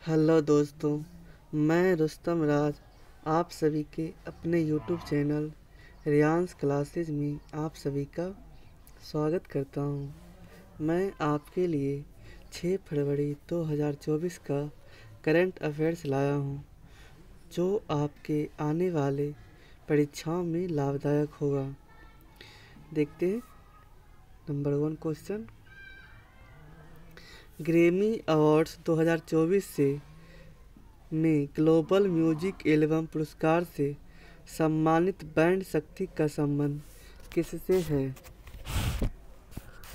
Hello दोस्तों, मैं रुस्तम राज आप सभी के अपने यूट्यूब चैनल रियांस क्लासेज में आप सभी का स्वागत करता हूं। मैं आपके लिए 6 फरवरी 2024 का करंट अफेयर्स लाया हूं, जो आपके आने वाले परीक्षाओं में लाभदायक होगा। देखते हैं नंबर 1 क्वेश्चन। ग्रैमी अवार्ड्स 2024 से में ग्लोबल म्यूजिक एल्बम पुरस्कार से सम्मानित बैंड शक्ति का संबंध किससे है?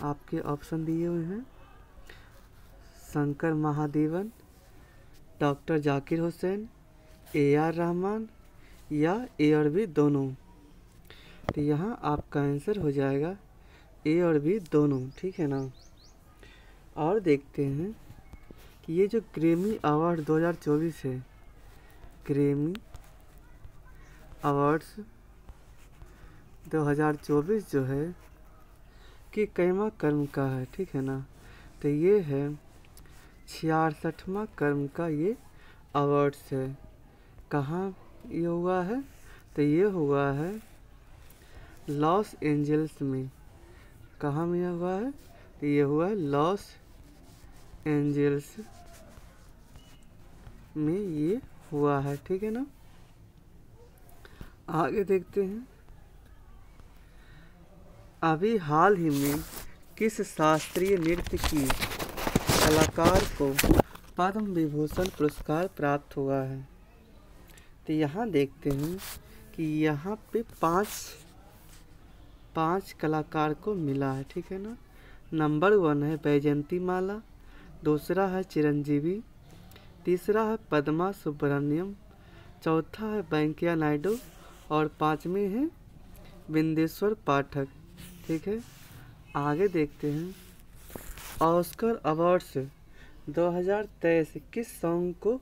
आपके ऑप्शन दिए हुए हैं शंकर महादेवन, डॉक्टर जाकिर हुसैन, AR रहमान या ए और बी दोनों। तो यहाँ आपका आंसर हो जाएगा ए और बी दोनों, ठीक है ना। और देखते हैं कि ये जो ग्रैमी अवार्ड 2024 है, ग्रैमी अवार्ड्स 2024 जो है कि कैमा कर्म का है, ठीक है ना। तो ये है 66वां कर्म का ये अवार्ड्स है। कहाँ ये हुआ है? तो ये हुआ है लॉस एंजल्स में। कहाँ में हुआ है? तो ये हुआ है लॉस एंजल्स में ये हुआ है, ठीक है ना। आगे देखते हैं। अभी हाल ही में किस शास्त्रीय नृत्य की कलाकार को पद्म विभूषण पुरस्कार प्राप्त हुआ है? तो यहाँ देखते हैं कि यहाँ पे पांच कलाकार को मिला है, ठीक है ना। नंबर 1 है बैजयंती माला, दूसरा है चिरंजीवी, तीसरा है पद्मा सुब्रमण्यम, चौथा है वेंकैया नायडू और पांचवें है बिंदेश्वर पाठक, ठीक है। आगे देखते हैं। ऑस्कर अवार्ड्स 2023 किस सॉन्ग को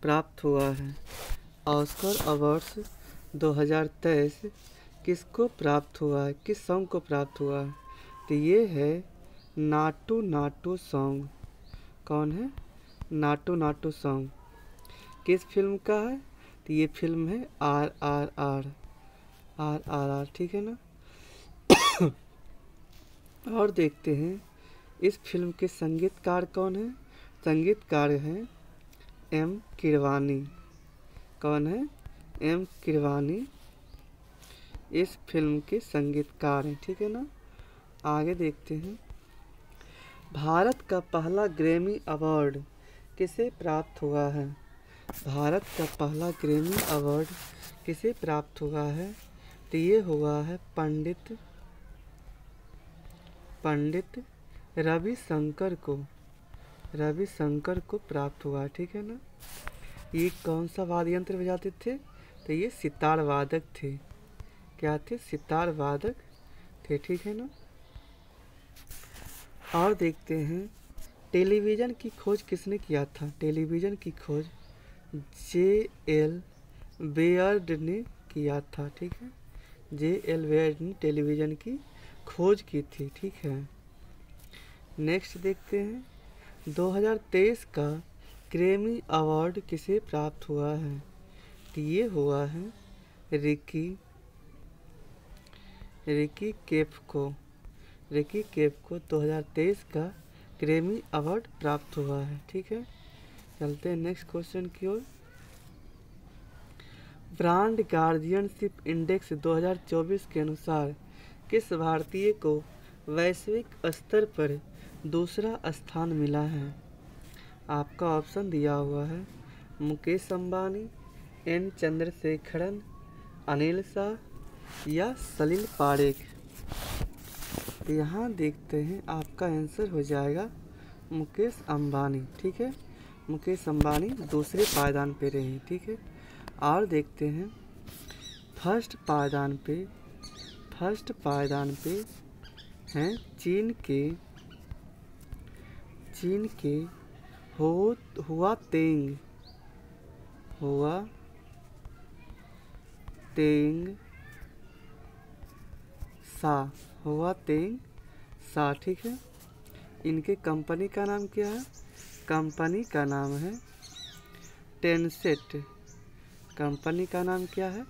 प्राप्त हुआ है? ऑस्कर अवार्ड्स 2023 किसको प्राप्त हुआ है? किस सॉन्ग को प्राप्त हुआ है? तो ये है नाटू नाटू सॉन्ग। कौन है? नाटू नाटू सॉन्ग किस फिल्म का है? तो ये फिल्म है RRR, ठीक है ना। और देखते हैं इस फिल्म के संगीतकार कौन है? संगीतकार हैं M कीरवानी। कौन है? M कीरवानी इस फिल्म के संगीतकार हैं, ठीक है ना। आगे देखते हैं। भारत का पहला ग्रैमी अवार्ड किसे प्राप्त हुआ है? भारत का पहला ग्रैमी अवार्ड किसे प्राप्त हुआ है? तो ये हुआ है पंडित रविशंकर को प्राप्त हुआ, ठीक है ना। ये कौन सा वाद्य यंत्र बजाते थे? तो ये सितार वादक थे। क्या थे? सितार वादक थे, ठीक है ना। और देखते हैं टेलीविज़न की खोज किसने किया था? टेलीविज़न की खोज J.L. बेयर्ड ने किया था, ठीक है। J.L. बेयर्ड ने टेलीविज़न की खोज की थी, ठीक है। नेक्स्ट देखते हैं 2023 का ग्रैमी अवार्ड किसे प्राप्त हुआ है? तो ये हुआ है रिकी कैफ को 2023 का ग्रैमी अवार्ड प्राप्त हुआ है, ठीक है। चलते हैं नेक्स्ट क्वेश्चन की ओर। ब्रांड गार्जियनशिप इंडेक्स 2024 के अनुसार किस भारतीय को वैश्विक स्तर पर दूसरा स्थान मिला है? आपका ऑप्शन दिया हुआ है मुकेश अंबानी, N चंद्रशेखरन, अनिल शाह या सलील पारेख। तो यहाँ देखते हैं आपका आंसर हो जाएगा मुकेश अंबानी, ठीक है। मुकेश अंबानी दूसरे पायदान पे रहे, ठीक है। और देखते हैं फर्स्ट पायदान पे हैं चीन के हुआ तेंग सा, ठीक है। इनके कंपनी का नाम क्या है? कंपनी का नाम है टेंसेट कंपनी का नाम क्या है?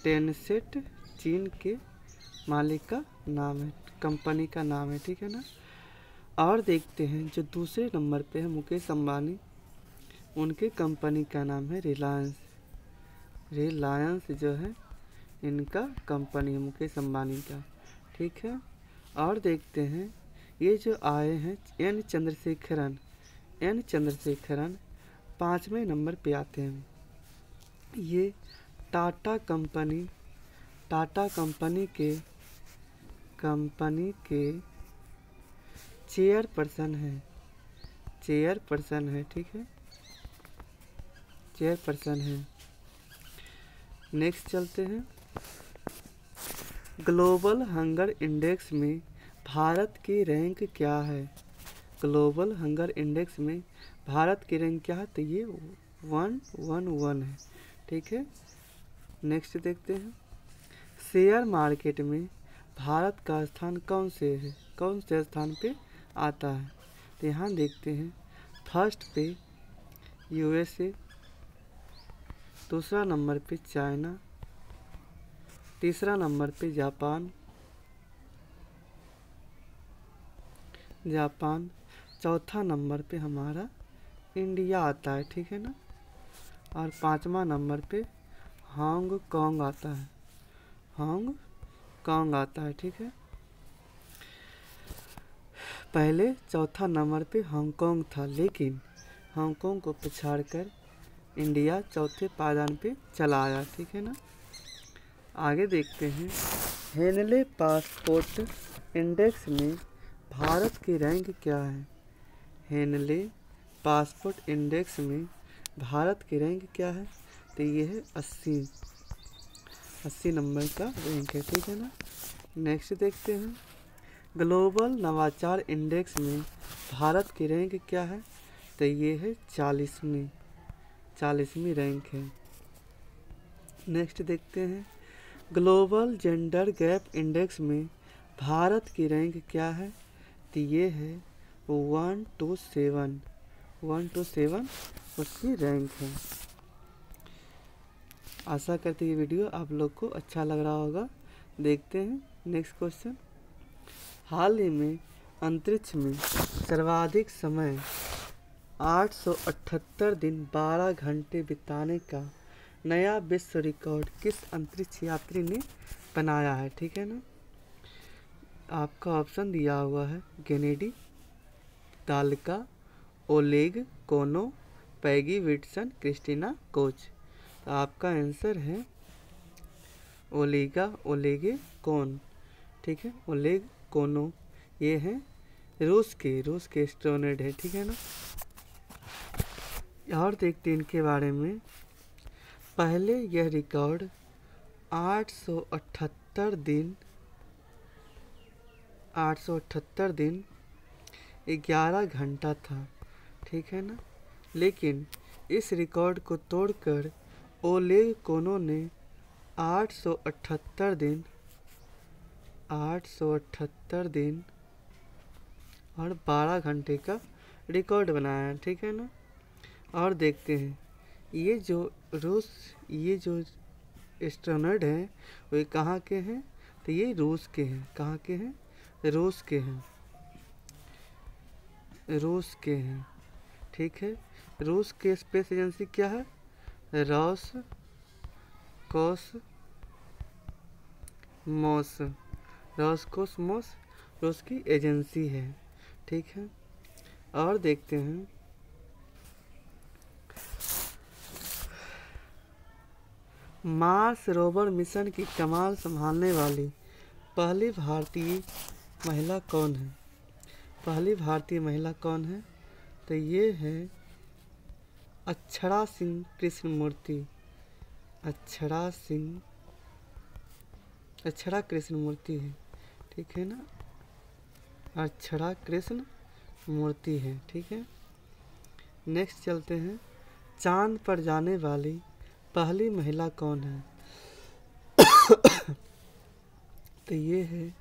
टेंसेट चीन के मालिक का नाम है, कंपनी का नाम है, ठीक है ना। और देखते हैं जो दूसरे नंबर पे है मुकेश अंबानी, उनके कंपनी का नाम है रिलायंस। रिलायंस जो है इनका कंपनी है मुकेश अंबानी का, ठीक है। और देखते हैं ये जो आए हैं एन चंद्रशेखरन 5वें नंबर पे आते हैं। ये टाटा कंपनी के चेयरपर्सन है, ठीक है, चेयरपर्सन है। नेक्स्ट चलते हैं। ग्लोबल हंगर इंडेक्स में भारत की रैंक क्या है? ग्लोबल हंगर इंडेक्स में भारत की रैंक क्या है? तो ये 111 है, ठीक है। नेक्स्ट देखते हैं। शेयर मार्केट में भारत का स्थान कौन से स्थान पे आता है? तो यहाँ देखते हैं फर्स्ट पे यूएसए, दूसरा नंबर पे चाइना, तीसरा नंबर पे जापान, चौथा नंबर पे हमारा इंडिया आता है, ठीक है ना। और 5वां नंबर पे हांगकांग आता है, ठीक है। पहले चौथा नंबर पे हांगकांग था, लेकिन हांगकांग को पछाड़कर इंडिया चौथे पायदान पे चला आया, ठीक है ना। आगे देखते हैं। हेनले पासपोर्ट इंडेक्स में भारत की रैंक क्या है? हेनले पासपोर्ट इंडेक्स में भारत की रैंक क्या है? तो ये है 80 नंबर का रैंक है, ठीक है ना। नेक्स्ट देखते हैं। ग्लोबल नवाचार इंडेक्स में भारत की रैंक क्या है? तो ये है 40वीं रैंक है। नेक्स्ट देखते हैं। ग्लोबल जेंडर गैप इंडेक्स में भारत की रैंक क्या है? तो ये है 127 उसकी रैंक है। आशा करते हैं ये वीडियो आप लोग को अच्छा लग रहा होगा। देखते हैं नेक्स्ट क्वेश्चन। हाल ही में अंतरिक्ष में सर्वाधिक समय 878 दिन 12 घंटे बिताने का नया विश्व रिकॉर्ड किस अंतरिक्ष यात्री ने बनाया है? ठीक है ना। आपका ऑप्शन दिया हुआ है केनेडी, तालिका, ओलेग कोनो, पैगी विटसन, क्रिस्टीना कोच। तो आपका आंसर है ओलेगे कौन, ठीक है, ओलेग कोनो। ये है रूस के एस्ट्रोनॉट है, ठीक है ना। और देखते हैं इनके बारे में। पहले यह रिकॉर्ड 878 दिन 11 घंटा था, ठीक है ना। लेकिन इस रिकॉर्ड को तोड़कर ओलेग कोनो ने 878 दिन और 12 घंटे का रिकॉर्ड बनाया है, ठीक है ना। और देखते हैं ये जो एस्ट्रोनॉट हैं वो कहाँ के हैं? तो ये रूस के हैं। कहाँ के हैं? रूस के हैं, ठीक है। रूस के स्पेस एजेंसी क्या है? रॉसकोसमोस रूस की एजेंसी है, ठीक है। और देखते हैं मार्स रोवर मिशन की कमान संभालने वाली पहली भारतीय महिला कौन है? पहली भारतीय महिला कौन है? तो ये है अक्षरा सिंह कृष्णमूर्ति। अक्षरा कृष्णमूर्ति है, ठीक है ना। अक्षरा कृष्णमूर्ति है, ठीक है। नेक्स्ट चलते हैं। चांद पर जाने वाली पहली महिला कौन है? तो ये है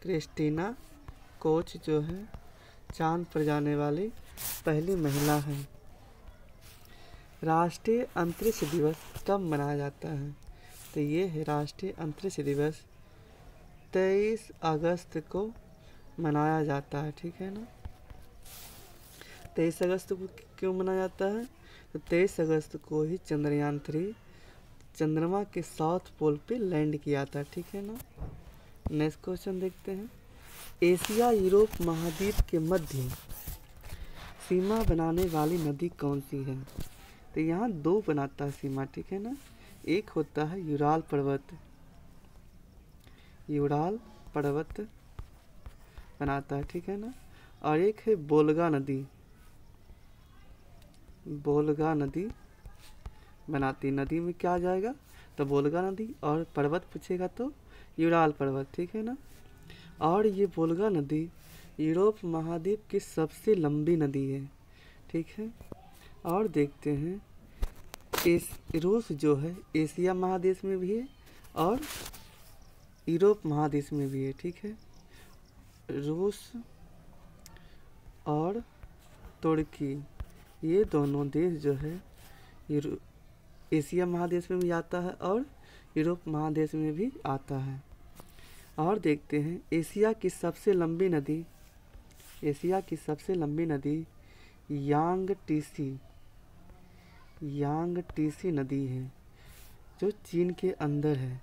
क्रिस्टीना कोच जो है चांद पर जाने वाली पहली महिला हैं। राष्ट्रीय अंतरिक्ष दिवस कब मनाया जाता है? तो ये है राष्ट्रीय अंतरिक्ष दिवस 23 अगस्त को मनाया जाता है, ठीक है ना। 23 अगस्त को क्यों मनाया जाता है? तो 23 अगस्त को ही चंद्रयान 3 चंद्रमा के साउथ पोल पे लैंड किया था, ठीक है ना। नेक्स्ट क्वेश्चन देखते हैं। एशिया यूरोप महाद्वीप के मध्य सीमा बनाने वाली नदी कौन सी है? तो यहाँ दो बनाता है सीमा, ठीक है ना। एक होता है यूराल पर्वत, यूराल पर्वत बनाता है, ठीक है ना। और एक है बोल्गा नदी, बोल्गा नदी बनाती। नदी में क्या आ जाएगा? तो बोल्गा नदी, और पर्वत पूछेगा तो यूराल पर्वत, ठीक है ना। और ये बोल्गा नदी यूरोप महाद्वीप की सबसे लंबी नदी है, ठीक है। और देखते हैं रूस जो है एशिया महादेश में भी है और यूरोप महादेश में भी है, ठीक है। रूस और तुर्की ये दोनों देश जो है एशिया महादेश में भी आता है और यूरोप महादेश में भी आता है। और देखते हैं एशिया की सबसे लंबी नदी, एशिया की सबसे लंबी नदी यांगटीसी नदी है जो चीन के अंदर है।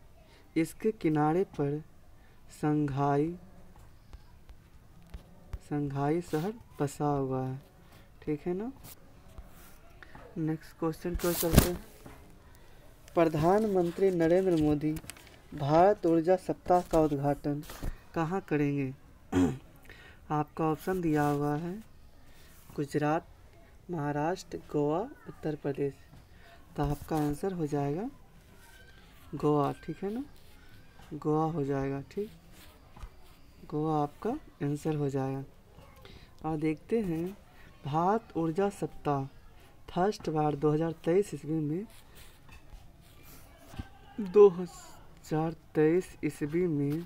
इसके किनारे पर संघाई शहर बसा हुआ है, ठीक है ना। नेक्स्ट क्वेश्चन को चलते हैं। प्रधानमंत्री नरेंद्र मोदी भारत ऊर्जा सप्ताह का उद्घाटन कहाँ करेंगे? आपका ऑप्शन दिया हुआ है गुजरात, महाराष्ट्र, गोवा, उत्तर प्रदेश। तो आपका आंसर हो जाएगा गोवा, ठीक है ना। गोवा हो जाएगा, ठीक। गोवा आपका आंसर हो जाएगा। और देखते हैं भारत ऊर्जा सप्ताह फर्स्ट बार 2023 ईस्वी में 2023 ईस्वी में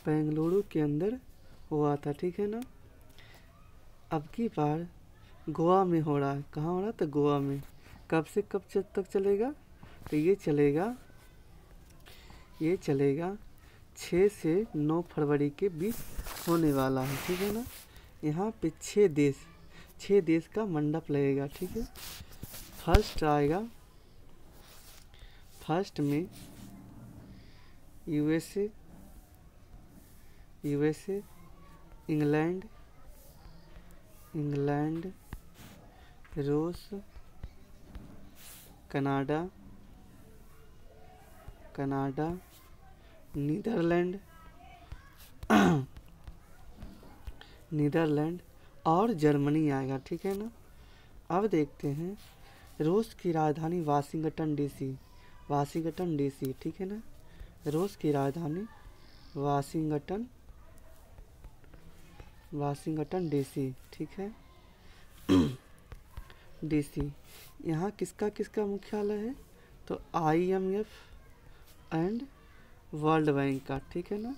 बेंगलुरु के अंदर हुआ था, ठीक है ना। अब की बार गोवा में हो रहा है। कहाँ हो रहा है? तो गोवा में। कब से कब तक चलेगा? तो ये चलेगा 6 से 9 फरवरी के बीच होने वाला है, ठीक है ना। यहाँ पे 6 देश का मंडप लगेगा, ठीक है। फर्स्ट आएगा, फर्स्ट में यूएसए, इंग्लैंड, रूस, कनाडा, नीदरलैंड और जर्मनी आएगा, ठीक है ना। अब देखते हैं रूस की राजधानी वाशिंगटन डीसी, ठीक है ना। रूस की राजधानी वाशिंगटन डीसी, ठीक है। डीसी यहाँ किसका मुख्यालय है? तो IMF एंड वर्ल्ड बैंक का, ठीक है ना।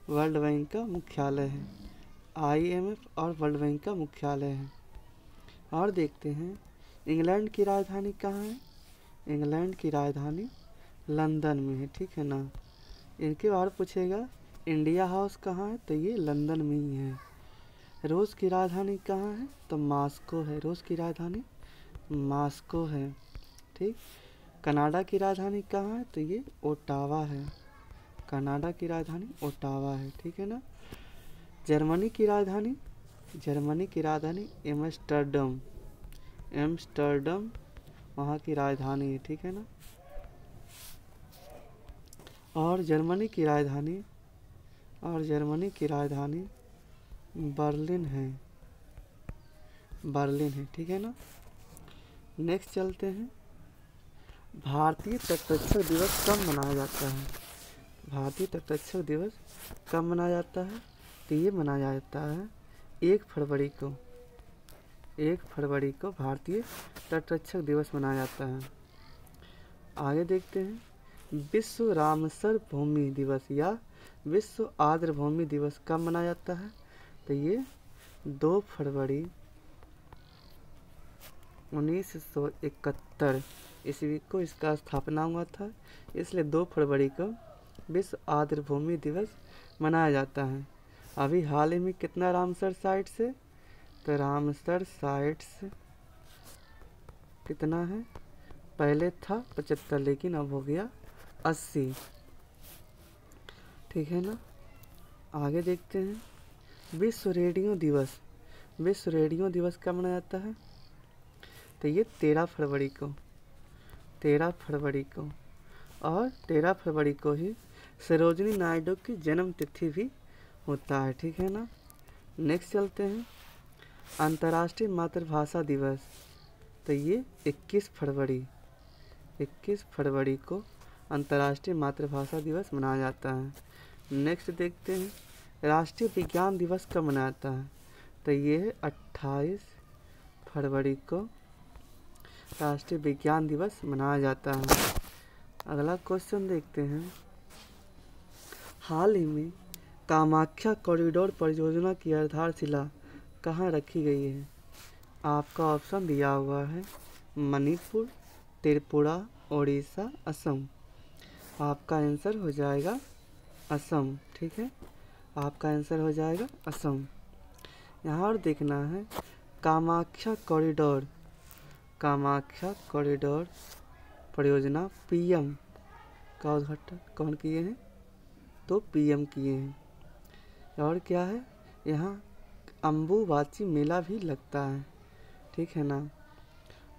वर्ल्ड बैंक का मुख्यालय है, IMF और वर्ल्ड बैंक का मुख्यालय है। और देखते हैं इंग्लैंड की राजधानी कहाँ है? इंग्लैंड की राजधानी लंदन में है, ठीक है ना। इनके बारे में पूछेगा इंडिया हाउस कहाँ है? तो ये लंदन में ही है। रूस की राजधानी कहाँ है? तो मॉस्को है। रूस की राजधानी मॉस्को है, ठीक। कनाडा की राजधानी कहाँ है? तो ये ओटावा है। कनाडा की राजधानी ओटावा है, ठीक है ना। जर्मनी की राजधानी एम्स्टर्डम वहाँ की राजधानी है, ठीक है ना। और जर्मनी की राजधानी बर्लिन है, ठीक है ना। नेक्स्ट चलते हैं। भारतीय तटरक्षक दिवस कब मनाया जाता है? भारतीय तटरक्षक दिवस कब मनाया जाता है? तो ये मनाया जाता है 1 फरवरी को भारतीय तटरक्षक दिवस मनाया जाता है। आगे देखते हैं विश्व रामसर भूमि दिवस या विश्व आर्द्र भूमि दिवस कब मनाया जाता है? तो ये 2 फरवरी 1971 ईस्वी को इसका स्थापना हुआ था, इसलिए 2 फरवरी को विश्व आर्द्र भूमि दिवस मनाया जाता है। अभी हाल ही में कितना रामसर साइट से? तो रामसर साइट्स कितना है? पहले था 75 लेकिन अब हो गया 80। ठीक है ना। आगे देखते हैं विश्व रेडियो दिवस। विश्व रेडियो दिवस कब मनाया जाता है? तो ये 13 फरवरी को। 13 फरवरी को और 13 फरवरी को ही सरोजिनी नायडू की जन्म तिथि भी होता है। ठीक है ना। नेक्स्ट चलते हैं अंतर्राष्ट्रीय मातृभाषा दिवस। तो ये 21 फरवरी को अंतर्राष्ट्रीय मातृभाषा दिवस मनाया जाता है। नेक्स्ट देखते हैं राष्ट्रीय विज्ञान दिवस कब मनाया जाता है? तो ये है 28 फरवरी को राष्ट्रीय विज्ञान दिवस मनाया जाता है। अगला क्वेश्चन देखते हैं हाल ही में कामाख्या कॉरिडोर परियोजना की आधारशिला कहाँ रखी गई है? आपका ऑप्शन दिया हुआ है मणिपुर, त्रिपुरा, उड़ीसा, असम। आपका आंसर हो जाएगा असम। ठीक है, आपका आंसर हो जाएगा असम। यहाँ और देखना है कामाख्या कॉरिडोर परियोजना पीएम का उद्घाटन कौन किए हैं? तो पीएम किए हैं। और क्या है, यहाँ अम्बुबाची मेला भी लगता है। ठीक है ना।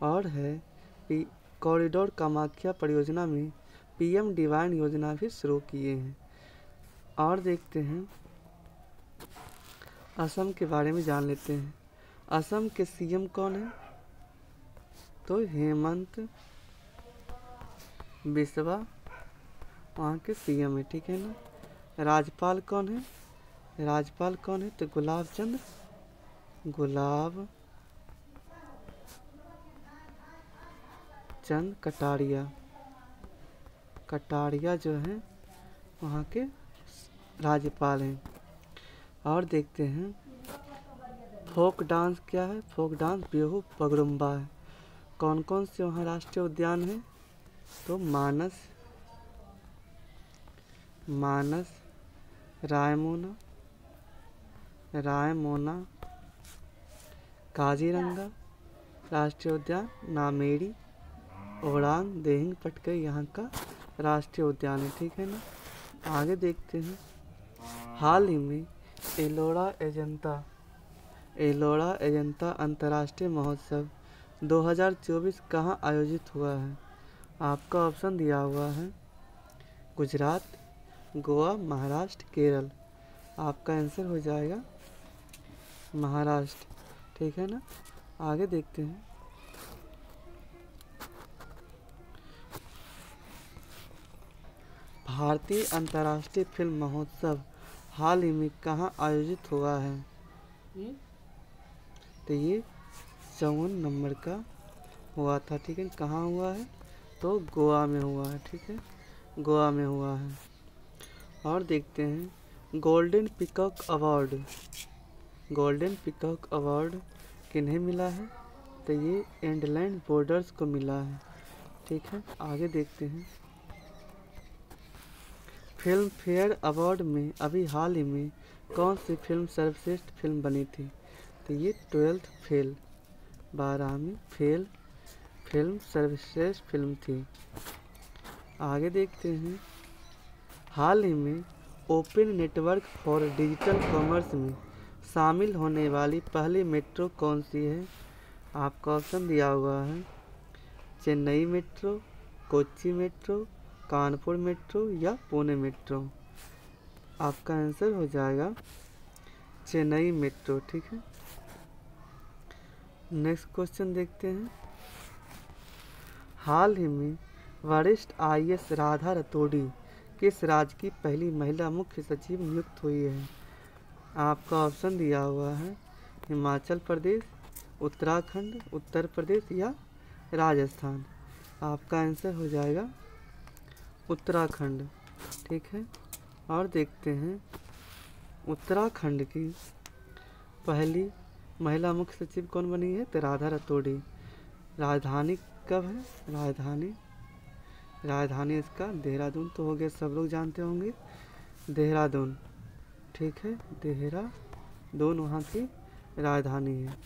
और है कॉरिडोर कामाख्या परियोजना में पीएम डिवाइन योजना भी शुरू किए हैं। और देखते हैं असम के बारे में जान लेते हैं। असम के सीएम कौन है? तो हेमंत बिस्वा वहाँ के सीएम है। ठीक है ना। राज्यपाल कौन है? तो गुलाब चंद कटारिया जो हैं वहाँ के राज्यपाल हैं। और देखते हैं फोक डांस क्या है? फोक डांस बिहू बगरुम्बा है। कौन कौन से वहाँ राष्ट्रीय उद्यान हैं? तो मानस, रायमोना, काजीरंगा राष्ट्रीय उद्यान, नामेरी, ओरांग देहिंग पटकई यहाँ का राष्ट्रीय उद्यान है। ठीक है ना। आगे देखते हैं हाल ही में एलोरा एजेंता अंतर्राष्ट्रीय महोत्सव 2024 कहाँ आयोजित हुआ है? आपका ऑप्शन दिया हुआ है गुजरात, गोवा, महाराष्ट्र, केरल। आपका आंसर हो जाएगा महाराष्ट्र। ठीक है ना। आगे देखते हैं भारतीय अंतर्राष्ट्रीय फिल्म महोत्सव हाल ही में कहाँ आयोजित हुआ है? तो ये 54 नंबर का हुआ था। ठीक है, कहाँ हुआ है? तो गोवा में हुआ है। ठीक है, गोवा में हुआ है। और देखते हैं गोल्डन पीकॉक अवार्ड किन्हें मिला है? तो ये इंडलैंड बॉर्डर्स को मिला है। ठीक है, आगे देखते हैं फिल्म फेयर अवार्ड में अभी हाल ही में कौन सी फिल्म सर्वश्रेष्ठ फिल्म बनी थी? तो ये 12th फेल 12वीं फेल फिल्म सर्वश्रेष्ठ फिल्म थी। आगे देखते हैं हाल ही में open network for digital commerce में शामिल होने वाली पहली मेट्रो कौन सी है? आपका ऑप्शन दिया हुआ है Chennai metro, Kochi metro, Kanpur metro या पुणे मेट्रो। आपका आंसर हो जाएगा चेन्नई मेट्रो। ठीक है। नेक्स्ट क्वेश्चन देखते हैं हाल ही में वरिष्ठ आईएएस राधा रतोड़ी किस राज्य की पहली महिला मुख्य सचिव नियुक्त हुई है? आपका ऑप्शन दिया हुआ है हिमाचल प्रदेश, उत्तराखंड, उत्तर प्रदेश या राजस्थान। आपका आंसर हो जाएगा उत्तराखंड। ठीक है, और देखते हैं उत्तराखंड की पहली महिला मुख्य सचिव कौन बनी है? तो राधा रतौड़ी। राजधानी कब है? राजधानी इसका देहरादून तो हो गया, सब लोग जानते होंगे, देहरादून। ठीक है, देहरादून वहाँ की राजधानी है।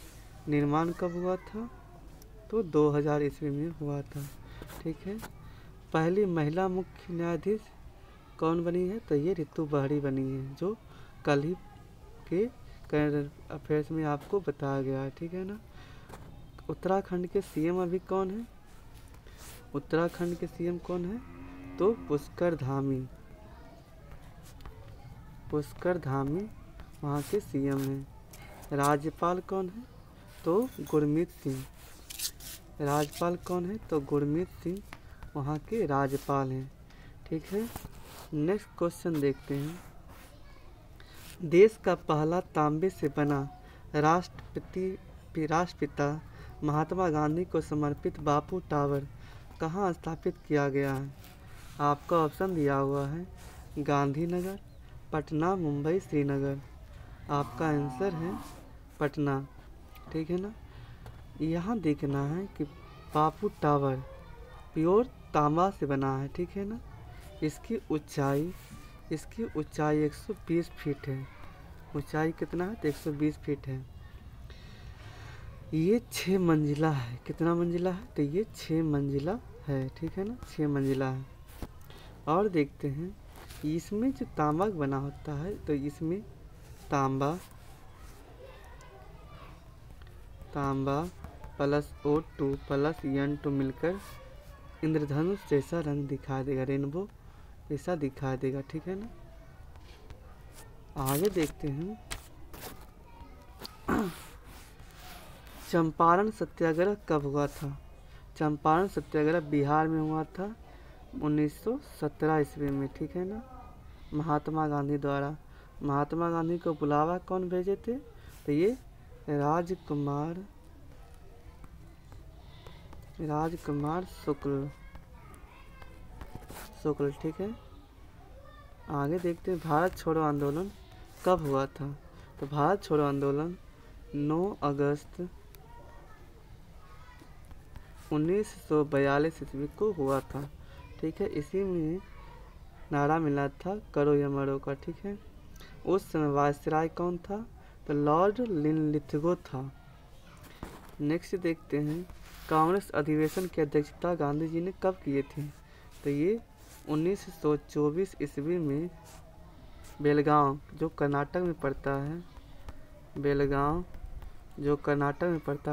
निर्माण कब हुआ था? तो 2000 ईस्वी में हुआ था। ठीक है, पहली महिला मुख्य न्यायाधीश कौन बनी है? तो ये रितु बहड़ी बनी है, जो कल ही के करंट अफेयर्स में आपको बताया गया है। ठीक है ना। उत्तराखंड के सीएम अभी कौन है? उत्तराखंड के सीएम कौन है? तो पुष्कर धामी वहाँ के सीएम हैं। राज्यपाल कौन है? तो गुरमीत सिंह। राज्यपाल कौन है? तो गुरमीत सिंह वहाँ के राज्यपाल हैं। ठीक है, नेक्स्ट क्वेश्चन देखते हैं। देश का पहला तांबे से बना राष्ट्रपिता महात्मा गांधी को समर्पित बापू टावर कहाँ स्थापित किया गया है? आपका ऑप्शन दिया हुआ है गांधीनगर, पटना, मुंबई, श्रीनगर। आपका आंसर है पटना। ठीक है ना। यहाँ देखना है कि बापू टावर प्योर तांबा से बना है। ठीक है ना। इसकी ऊंचाई 120 फीट है। ऊंचाई कितना है? तो 120 फीट है। ये 6 मंजिला है। कितना मंजिला है? तो ये 6 मंजिला है। ठीक है ना, 6 मंजिला है। और देखते हैं इसमें जो तांबा बना होता है, तो इसमें तांबा प्लस O2 प्लस N2 मिलकर इंद्रधनुष जैसा रंग दिखा देगा, रेनबो जैसा दिखा देगा। ठीक है ना। आगे देखते हैं चंपारण सत्याग्रह कब हुआ था? चंपारण सत्याग्रह बिहार में हुआ था 1917 ईस्वी में। ठीक है ना। महात्मा गांधी द्वारा। महात्मा गांधी को बुलावा कौन भेजे थे? तो ये राजकुमार शुक्ल। ठीक है। आगे देखते हैं भारत छोड़ो आंदोलन कब हुआ था? तो भारत छोड़ो आंदोलन 9 अगस्त 1942 ईस्वी को हुआ था। ठीक है, इसी में नारा मिला था करो या मरो का। ठीक है, उस समय वायसराय कौन था? तो लॉर्ड लिनलिथगो था। नेक्स्ट देखते हैं कांग्रेस अधिवेशन की अध्यक्षता गांधी जी ने कब किए थे? तो ये 1924 ईस्वी में बेलगांव जो कर्नाटक में पड़ता है,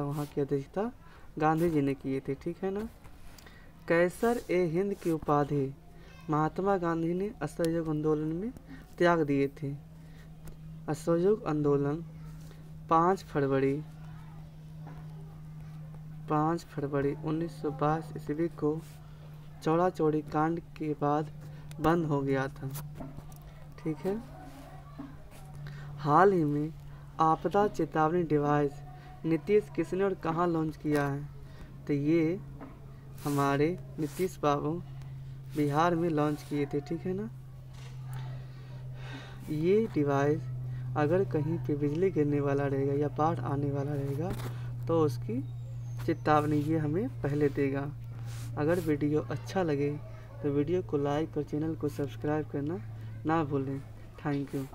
वहाँ की अध्यक्षता गांधी जी ने किए थे। ठीक है ना। कैसर ए हिंद की उपाधि महात्मा गांधी ने असहयोग आंदोलन में त्याग दिए थे। असहयोग आंदोलन 5 फरवरी 1922 ईस्वी को चौड़ा चौड़ी कांड के बाद बंद हो गया था। ठीक है। हाल ही में आपदा चेतावनी डिवाइस नीतीश किसने और कहाँ लॉन्च किया है? तो ये हमारे नीतीश बाबू बिहार में लॉन्च किए थे। ठीक है ना। ये डिवाइस अगर कहीं पे बिजली गिरने वाला रहेगा या बाढ़ आने वाला रहेगा तो उसकी चेतावनी ये हमें पहले देगा। अगर वीडियो अच्छा लगे तो वीडियो को लाइक और चैनल को सब्सक्राइब करना ना भूलें। Thank you.